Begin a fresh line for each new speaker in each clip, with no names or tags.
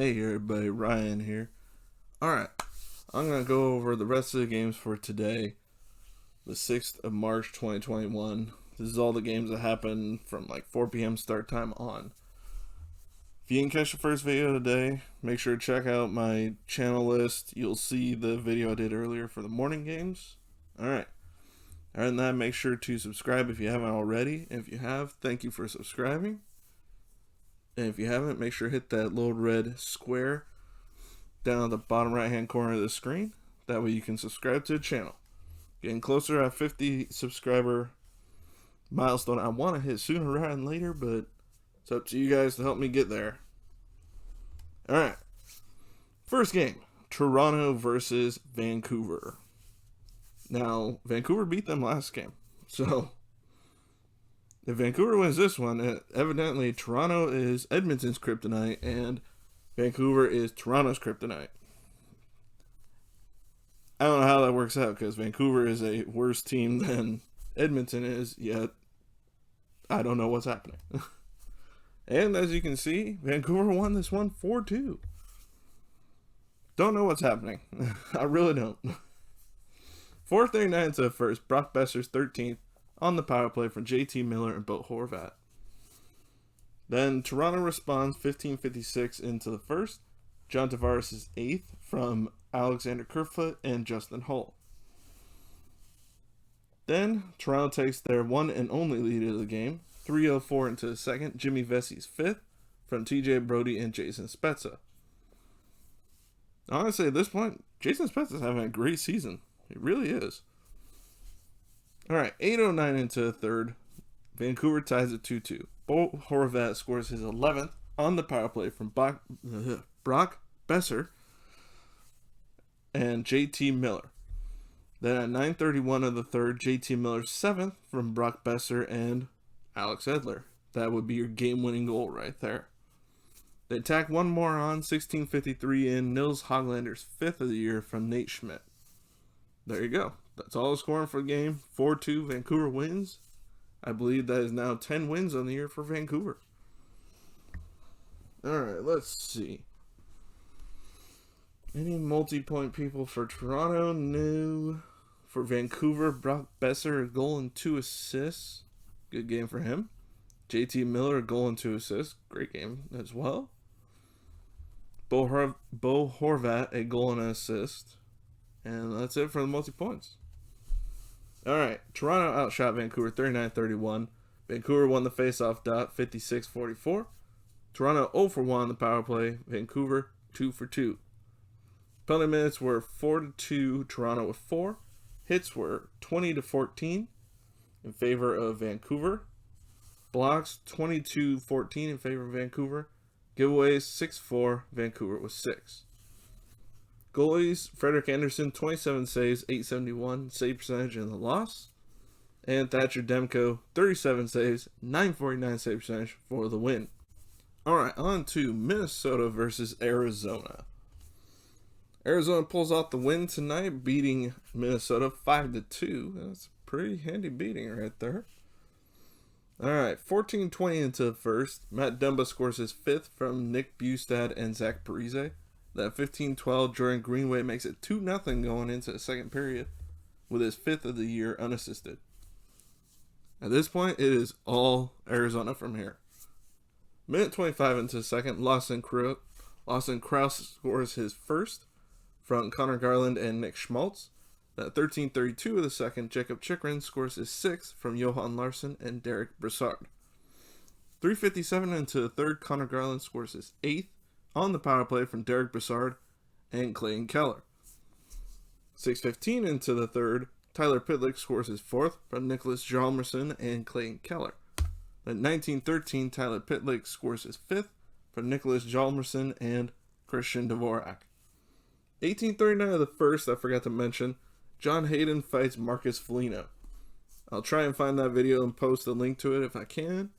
Hey everybody, Ryan here. Alright, I'm going to go over the rest of the games for today, the 6th of March 2021. This is all the games that happened from like 4 p.m. start time on. If you didn't catch the first video today, make sure to check out my channel list. You'll see the video I did earlier for the morning games. Alright, other than that, make sure to subscribe if you haven't already. If you have, thank you for subscribing. And if you haven't, make sure to hit that little red square down at the bottom right hand corner of the screen. That way you can subscribe to the channel. Getting closer to a 50 subscriber milestone. I want to hit sooner rather than later, but it's up to you guys to help me get there. Alright. First game, Toronto versus Vancouver. Now, Vancouver beat them last game. So if Vancouver wins this one, evidently Toronto is Edmonton's kryptonite and Vancouver is Toronto's kryptonite. I don't know how that works out because Vancouver is a worse team than Edmonton is, yet I don't know what's happening. And as you can see, Vancouver won this one 4-2. Don't know what's happening. I really don't. 4:39 to the first, Brock Boeser's 13th. On the power play from JT Miller and Bo Horvat. Then Toronto responds 15:56 into the first. John Tavares' 8th from Alexander Kerfoot and Justin Hull. Then Toronto takes their one and only lead of the game. 3:04 into the second. Jimmy Vesey's 5th from TJ Brodie and Jason Spezza. Honestly, at this point, Jason Spezza's having a great season. He really is. Alright, 8:09 into the third. Vancouver ties it 2-2. Bo Horvat scores his 11th on the power play from Brock Boeser and JT Miller. Then at 9:31 of the third, JT Miller's 7th from Brock Boeser and Alex Edler. That would be your game-winning goal right there. They tack one more on, 16:53 in, Nils Hoglander's 5th of the year from Nate Schmidt. There you go. That's all the scoring for the game. 4-2, Vancouver wins. I believe that is now 10 wins on the year for Vancouver. Alright, let's see. Any multi-point people for Toronto? No. For Vancouver, Brock Boeser, a goal and 2 assists. Good game for him. JT Miller, a goal and 2 assists. Great game as well. Bo Horvat, a goal and an assist. And that's it for the multi-points. Alright, Toronto outshot Vancouver 39-31. Vancouver won the face-off dot 56-44. Toronto 0 for 1 on the power play. Vancouver 2 for 2. Penalty minutes were 4-2, Toronto with 4. Hits were 20-14 in favor of Vancouver. Blocks 22-14 in favor of Vancouver. Giveaways 6-4, Vancouver with 6. Goalies, Frederik Andersen, 27 saves, 871 save percentage in the loss. And Thatcher Demko, 37 saves, 949 save percentage for the win. Alright, on to Minnesota versus Arizona. Arizona pulls out the win tonight, beating Minnesota 5-2. That's a pretty handy beating right there. Alright, 14:20 into the first. Matt Dumba scores his 5th from Nick Bustad and Zach Parise. That 15-12, Jordan Greenway makes it 2-0 going into the second period with his 5th of the year unassisted. At this point, it is all Arizona from here. Minute 25 into the second, Lawson Krause scores his 1st from Connor Garland and Nick Schmaltz. That 13:32 of the second, Jacob Chychrun scores his 6th from Johan Larsson and Derek Brassard. 3:57 into the third, Connor Garland scores his 8th on the power play from Derek Brassard and Clayton Keller. 6:15 into the third, Tyler Pitlick scores his 4th from Nicholas Hjalmarsson and Clayton Keller. At 19:13, Tyler Pitlick scores his 5th from Nicholas Hjalmarsson and Christian Dvorak. 18:39 of the first, I forgot to mention, John Hayden fights Marcus Foligno. I'll try and find that video and post a link to it if I can.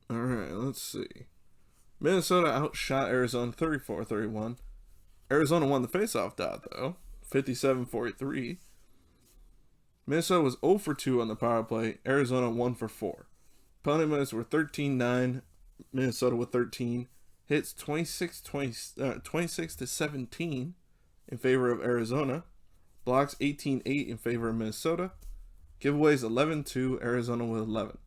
Alright, let's see. Minnesota outshot Arizona 34-31. Arizona won the faceoff dot, though, 57-43. Minnesota was 0 for 2 on the power play. Arizona 1 for 4. Penalty minutes were 13-9. Minnesota with 13. Hits 26 to 17 in favor of Arizona. Blocks 18-8 in favor of Minnesota. Giveaways 11-2, Arizona with 11.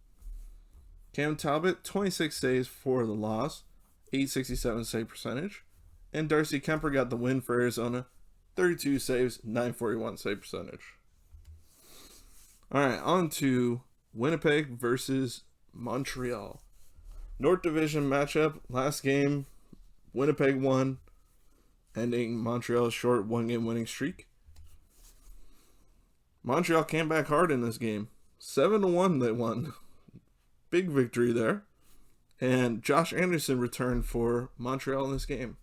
Cam Talbot, 26 saves for the loss, 867 save percentage. And Darcy Kemper got the win for Arizona, 32 saves, 941 save percentage. All right, on to Winnipeg versus Montreal. North Division matchup. Last game, Winnipeg won, ending Montreal's short one-game winning streak. Montreal came back hard in this game. 7-1 they won. Big victory there. And Josh Anderson returned for Montreal in this game.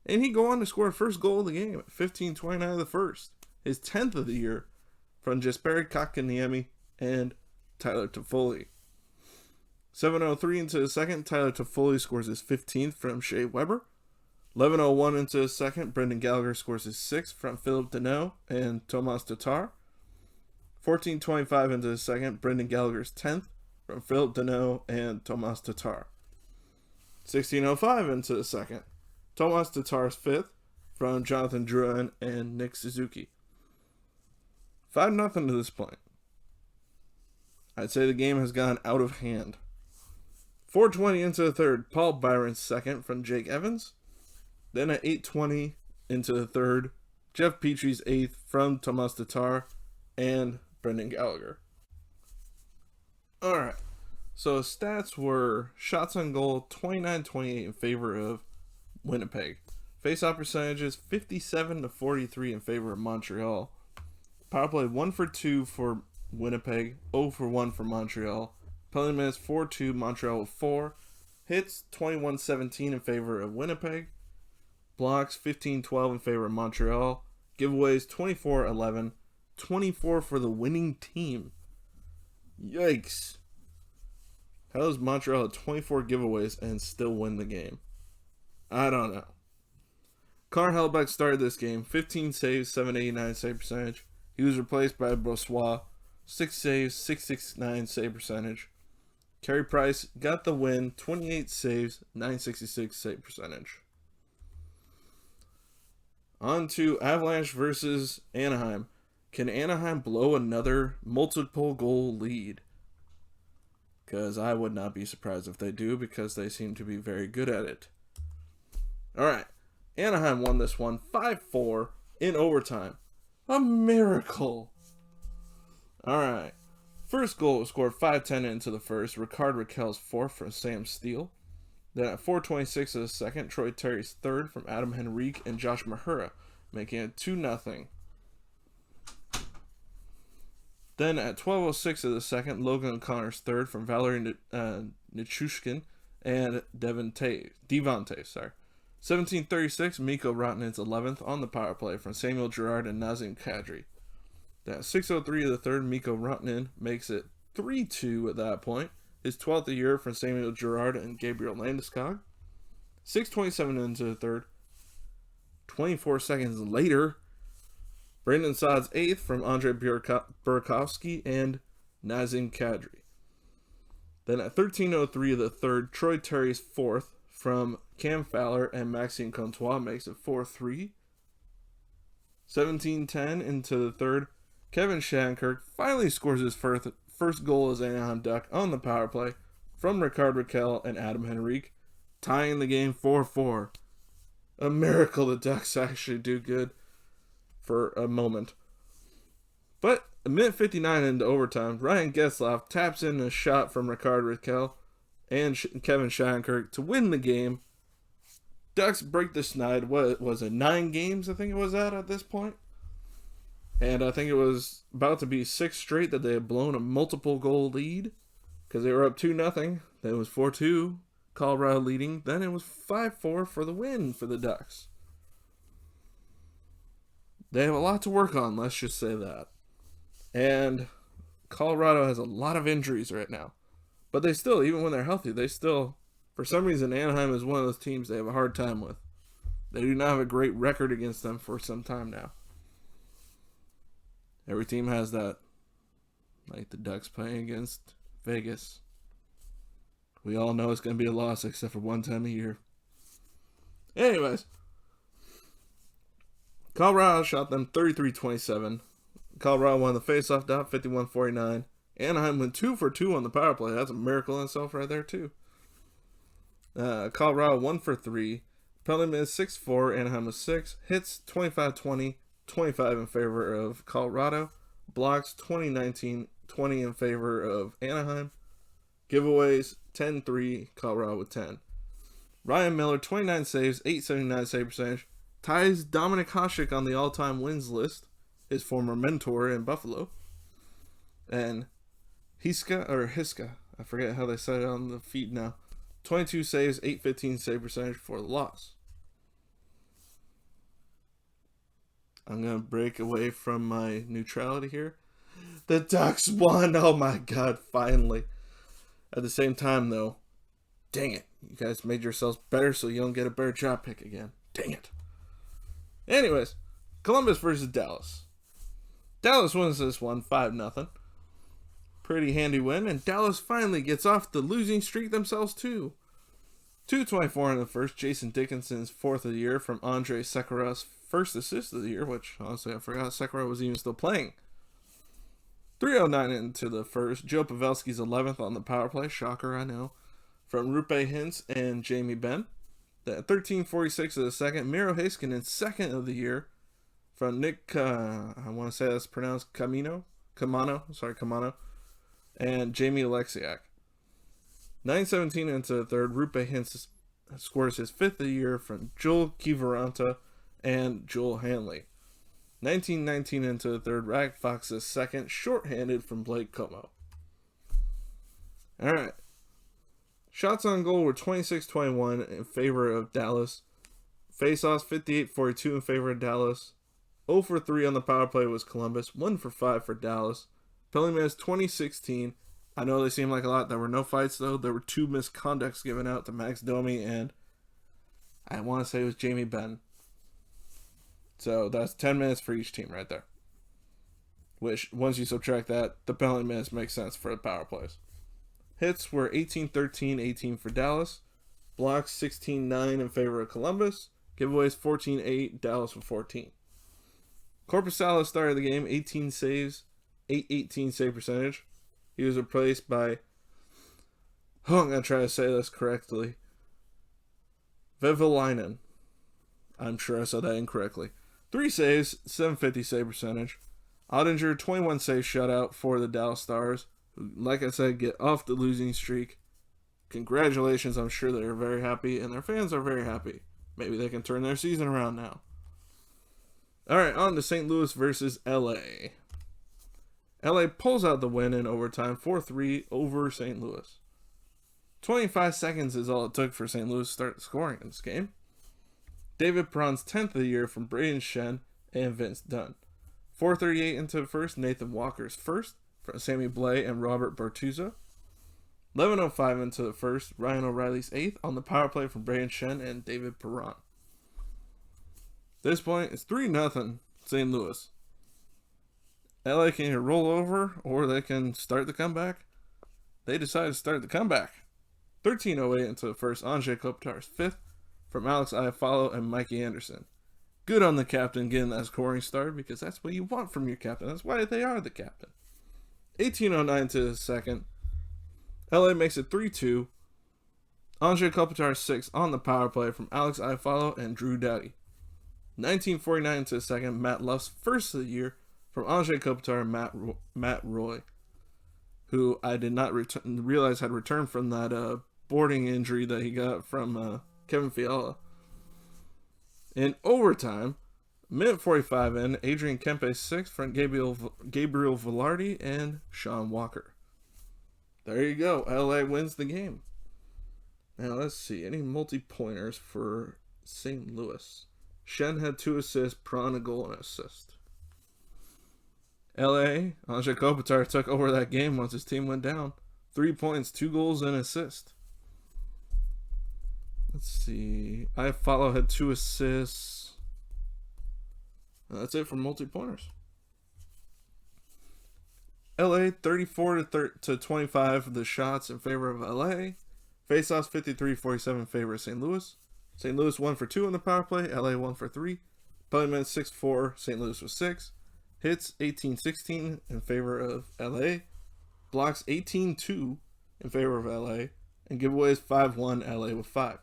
And he go on to score first goal of the game at 15:29 of the first. His 10th of the year from Jesperi Kotkaniemi and Tyler Toffoli. 7:03 into the second, Tyler Toffoli scores his 15th from Shea Weber. 11:01 into the second, Brendan Gallagher scores his 6th from Philip Deneau and Tomas Tatar. 14:25 into the second, Brendan Gallagher's 10th from Philip Deneau and Tomas Tatar. 16:05 into the second, Tomas Tatar's 5th from Jonathan Drouin and Nick Suzuki. 5-0 to this point. I'd say the game has gone out of hand. 4:20 into the third, Paul Byron's 2nd from Jake Evans. Then at 8:20 into the third, Jeff Petry's 8th from Tomas Tatar and Brendan Gallagher. Alright, so stats were shots on goal 29-28 in favor of Winnipeg. Face-off percentages 57-43 in favor of Montreal. Power play 1 for 2 for Winnipeg, 0 for 1 for Montreal. Penalty minutes 4-2, Montreal with 4. Hits 21-17 in favor of Winnipeg. Blocks 15-12 in favor of Montreal. Giveaways 24-11. 24 for the winning team. Yikes. How does Montreal have 24 giveaways and still win the game? I don't know. Connor Hellebuyck started this game. 15 saves, 789 save percentage. He was replaced by Brossoit. 6 saves, 669 save percentage. Carey Price got the win. 28 saves, 966 save percentage. On to Avalanche versus Anaheim. Can Anaheim blow another multiple goal lead? Because I would not be surprised if they do, because they seem to be very good at it. Alright, Anaheim won this one 5-4 in overtime. A miracle. Alright, first goal was scored 5:10 into the first. Ricard Raquel's 4th from Sam Steele. Then at 4:26 of the second, Troy Terry's 3rd from Adam Henrique and Josh Mahura, making it 2-0. Then at 12:06 of the second, Logan O'Connor's 3rd from Valerie Nichushkin and Devante. 17:36, Mikko Rantanen's 11th on the power play from Samuel Girard and Nazem Kadri. Then at 6:03 of the third, Mikko Rantanen makes it 3-2 at that point. His 12th of the year from Samuel Girard and Gabriel Landeskog. 6:27 into the third. 24 seconds later, Brandon Saad's 8th from Andrei Burakovsky and Nazem Kadri. Then at 13:03 of the third, Troy Terry's 4th from Cam Fowler and Maxime Comtois makes it 4-3. 17:10 into the third, Kevin Shattenkirk finally scores his first goal as Anaheim Duck on the power play from Ricard Raquel and Adam Henrique, tying the game 4-4. A miracle the Ducks actually do good for a moment. But a minute 59 into overtime, Ryan Getzlaf taps in a shot from Ricard Raquel and Kevin Shattenkirk to win the game. Ducks break the snide. What was it, 9 games I think it was at this point? And I think it was about to be 6 straight that they had blown a multiple goal lead, because they were up 2-0. Then it was 4-2, Colorado leading. Then it was 5-4 for the win for the Ducks. They have a lot to work on, let's just say that. And Colorado has a lot of injuries right now. But they still, even when they're healthy, they still, for some reason, Anaheim is one of those teams they have a hard time with. They do not have a great record against them for some time now. Every team has that. Like the Ducks playing against Vegas. We all know it's going to be a loss except for one time a year. Anyways, Colorado shot them 33-27. Colorado won the faceoff dot 51-49. Anaheim went 2 for 2 on the power play. That's a miracle in itself right there, too. Colorado 1 for 3. Penalty minutes 6-4. Anaheim was 6. Hits 25-20. 25 in favor of Colorado. Blocks 20-19. 20 in favor of Anaheim. Giveaways 10-3. Colorado with 10. Ryan Miller 29 saves. 879 save percentage. Ties Dominik Hasek on the all-time wins list. His former mentor in Buffalo. And Hiska, I forget how they said it on the feed now. 22 saves, 815 save percentage for the loss. I'm going to break away from my neutrality here. The Ducks won. Oh my God, finally. At the same time, though, dang it. You guys made yourselves better so you don't get a better draft pick again. Dang it. Anyways, Columbus versus Dallas. Dallas wins this one 5-0. Pretty handy win, and Dallas finally gets off the losing streak themselves too. 2:24 in the first. Jason Dickinson's 4th of the year from Andrei Sekera's first assist of the year, which honestly I forgot Sekera was even still playing. 3:09 into the first. Joe Pavelski's 11th on the power play. Shocker, I know. From Rupe Hintz and Jamie Benn. 13:46 of the second. Miro Heiskanen's 2nd of the year from Nick, I want to say that's pronounced Camano, and Jamie Alexiak. 9:17 into the third. Rupe Hintz scores his 5th of the year from Joel Kiviranta and Joel Hanley. 19:19 into the third. Rag Fox's 2nd, shorthanded from Blake Como. Alright. Shots on goal were 26-21 in favor of Dallas. Faceoffs 58-42 in favor of Dallas. 0 for 3 on the power play was Columbus. 1 for 5 for Dallas. Penalty minutes 20-16. I know they seem like a lot. There were no fights, though. There were 2 misconducts given out to Max Domi and I want to say it was Jamie Benn. So that's 10 minutes for each team right there. Which, once you subtract that, the penalty minutes make sense for the power plays. Hits were 18-13, 18 for Dallas. Blocks 16-9 in favor of Columbus. Giveaways 14-8, Dallas with 14. Korpisalo started the game, 18 saves, 818 save percentage. He was replaced by, I'm going to try to say this correctly, Vehvilainen. I'm sure I said that incorrectly. 3 saves, 750 save percentage. Ottinger, 21 save shutout for the Dallas Stars, who, like I said, get off the losing streak. Congratulations, I'm sure they're very happy, and their fans are very happy. Maybe they can turn their season around now. Alright, on to St. Louis versus LA. LA pulls out the win in overtime, 4-3 over St. Louis. 25 seconds is all it took for St. Louis to start scoring in this game. David Perron's 10th of the year from Braden Shen and Vince Dunn. 4:38 into the first, Nathan Walker's first from Sammy Blais and Robert Bortuzzo. 11:05 into the first, Ryan O'Reilly's 8th on the power play from Braden Shen and David Perron. At this point, it's 3-0 St. Louis. LA can either roll over or they can start the comeback. They decided to start the comeback. 13:08 into the first, Anze Kopitar's 5th from Alex Iafallo and Mikey Anderson. Good on the captain getting that scoring start because that's what you want from your captain. That's why they are the captain. 18:09 to the second. LA makes it 3-2. Anze Kopitar's 6th on the power play from Alex Iafallo and Drew Doughty. 19:49 to the second. Matt Luff's 1st of the year from Anze Kopitar and Matt Roy, who I did not realize had returned from that boarding injury that he got from Kevin Fiala. In overtime, minute 45 in, Adrian Kempe's 6th from Gabriel Velarde and Sean Walker. There you go. LA wins the game. Now let's see. Any multi-pointers for St. Louis? Shen had 2 assists, Perron a goal and an assist. LA, Anze Kopitar took over that game once his team went down. 3 points, 2 goals and an assist. Let's see. Iafallo had 2 assists. That's it for multi-pointers. LA 34-25 the shots in favor of LA. Faceoffs 53-47 in favor of St. Louis. St. Louis 1 for 2 on the power play. LA 1 for 3. Penalty minutes 6-4. St. Louis was 6. Hits 18-16 in favor of LA. Blocks 18-2 in favor of LA. And giveaways 5-1 LA with 5.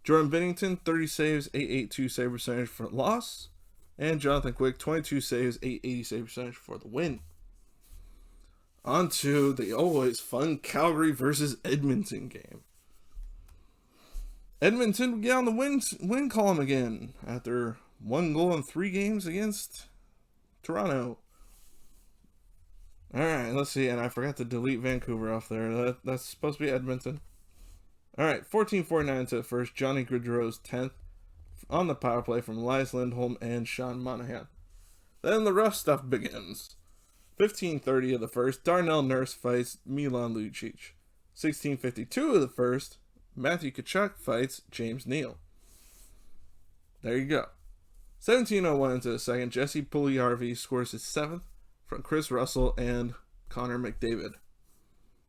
Jordan Binnington, 30 saves, 882 save percentage for loss. And Jonathan Quick, 22 saves, 880 save percentage for the win. On to the always fun Calgary versus Edmonton game. Edmonton get on the win column again after 1 goal in 3 games against Toronto. Alright, let's see. And I forgot to delete Vancouver off there. That's supposed to be Edmonton. Alright, 14-49 to the first. Johnny Gaudreau's 10th on the power play from Elias Lindholm and Sean Monahan. Then the rough stuff begins. 15:30 of the first. Darnell Nurse fights Milan Lucic. 16:52 of the first. Matthew Tkachuk fights James Neal. There you go. 17:01 into the second. Jesse Puljujarvi scores his 7th from Chris Russell and Connor McDavid.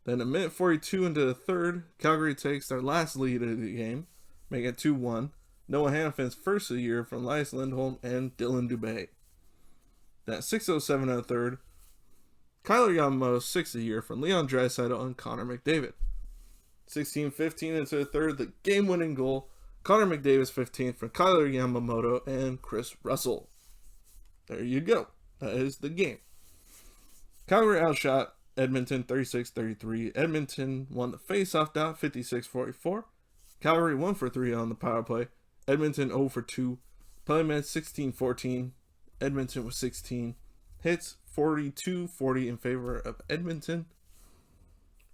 Then a minute 42 into the third, Calgary takes their last lead of the game, making it 2-1. Noah Hanifin's first of the year from Elias Lindholm and Dylan Dubé. Then 6:07 of the third, Kyler Yamamoto's 6th of the year from Leon Draisaitl and Connor McDavid. 16:15 into the third, the game-winning goal, Connor McDavid's 15th from Kyler Yamamoto and Chris Russell. There you go. That is the game. Calgary outshot Edmonton 36-33. Edmonton won the face-off down 56-44. Calgary 1 for 3 on the power play. Edmonton 0 for 2. Penalty minutes 16-14. Edmonton was 16. Hits 42-40 in favor of Edmonton.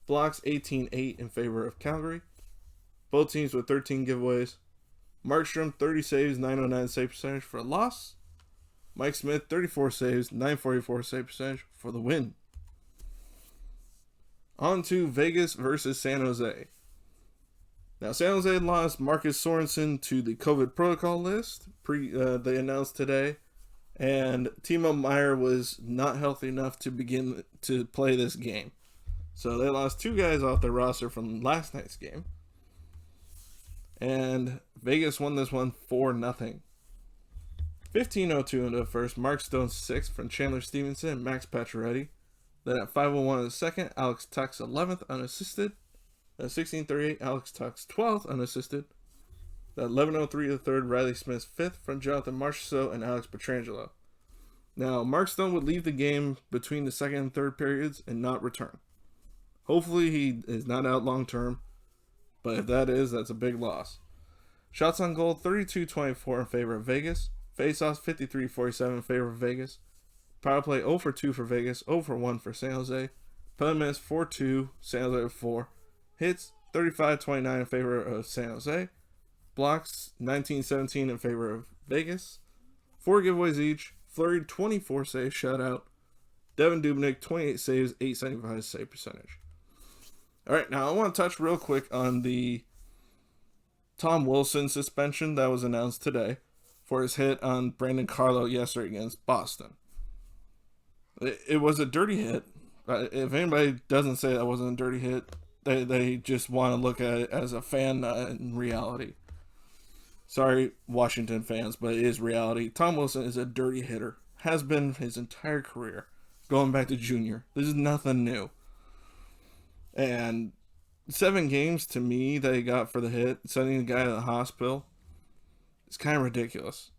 Blocks 18-8 in favor of Calgary. Both teams with 13 giveaways. Markstrom 30 saves, 909 save percentage for a loss. Mike Smith 34 saves, 944 save percentage for the win. On to Vegas versus San Jose. Now, San Jose lost Marcus Sorensen to the COVID protocol list. They announced today. And Timo Meier was not healthy enough to begin to play this game. So they lost 2 guys off their roster from last night's game. And Vegas won this one 4-0. 15:02 into the first. Mark Stone 6th from Chandler Stevenson and Max Pacioretty. Then at 5:01 in the second, Alex Tuch's 11th unassisted. At 16:38, Alex Tuch's 12th unassisted. At 11:03 of the third, Riley Smith's 5th from Jonathan Marchessault and Alex Pietrangelo. Now, Mark Stone would leave the game between the second and third periods and not return. Hopefully he is not out long term, but if that is, that's a big loss. Shots on goal, 32-24 in favor of Vegas. Faceoffs, 53-47 in favor of Vegas. Power play, 0 for 2 for Vegas, 0 for 1 for San Jose. Penalty minutes, 4-2, San Jose with 4. Hits, 35-29 in favor of San Jose. Blocks, 19-17 in favor of Vegas. 4 giveaways each. Fleury, 24 saves, shutout. Devin Dubnyk, 28 saves, 875 save percentage. Alright, now I want to touch real quick on the Tom Wilson suspension that was announced today for his hit on Brandon Carlo yesterday against Boston. It was a dirty hit. If anybody doesn't say that wasn't a dirty hit, they just want to look at it as a fan in reality. Sorry, Washington fans, but it is reality. Tom Wilson is a dirty hitter. Has been his entire career, going back to junior. This is nothing new. And 7 games to me that he got for the hit, sending the guy to the hospital, it's kind of ridiculous.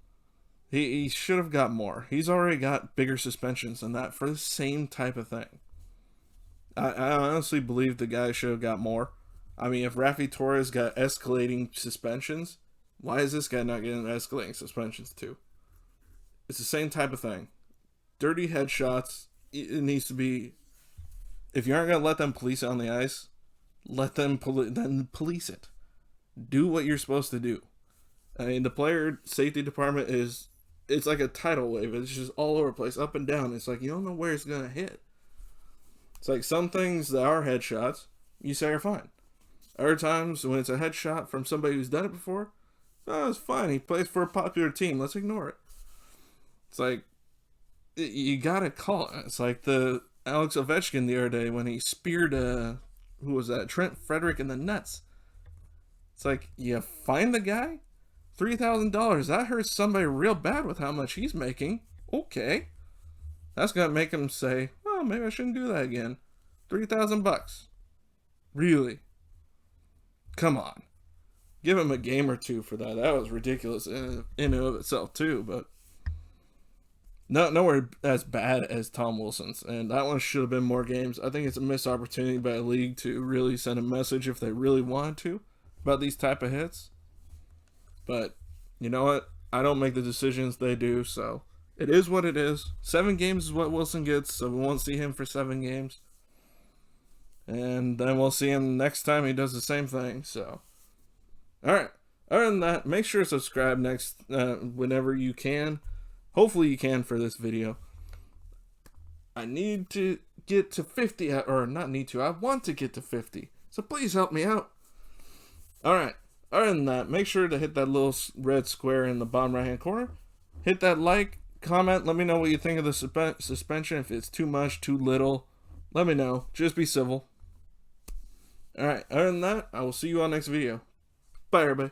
He should have got more. He's already got bigger suspensions than that for the same type of thing. I honestly believe the guy should have got more. I mean, if Rafi Torres got escalating suspensions, why is this guy not getting escalating suspensions too? It's the same type of thing. Dirty headshots, it needs to be... If you aren't going to let them police it on the ice, let them police it. Do what you're supposed to do. I mean, the player safety department it's like a tidal wave. It's just all over the place, up and down. It's like you don't know where it's going to hit. It's like some things that are headshots, you say are fine. Other times, when it's a headshot from somebody who's done it before, oh, it's fine. He plays for a popular team. Let's ignore it. It's like, you got to call it. It's like the Alex Ovechkin the other day when he speared, who was that? Trent Frederick in the nuts. It's like, you find the guy? $3,000. That hurts somebody real bad with how much he's making. Okay. That's going to make him say, well, maybe I shouldn't do that again. $3,000. Really? Come on. Give him a game or two for that. That was ridiculous in and of itself too, but nowhere as bad as Tom Wilson's. And that one should have been more games. I think it's a missed opportunity by the league to really send a message if they really wanted to about these type of hits. But you know what? I don't make the decisions, they do, so it is what it is. 7 games is what Wilson gets, so we won't see him for 7 games. And then we'll see him next time he does the same thing, so. Alright. Other than that, make sure to subscribe whenever you can. Hopefully you can for this video. I need to get to 50, or not need to, I want to get to 50. So please help me out. Alright. Other than that, make sure to hit that little red square in the bottom right hand corner. Hit that like, comment, let me know what you think of the suspension. If it's too much, too little, let me know. Just be civil. Alright, other than that, I will see you on next video. Bye, everybody.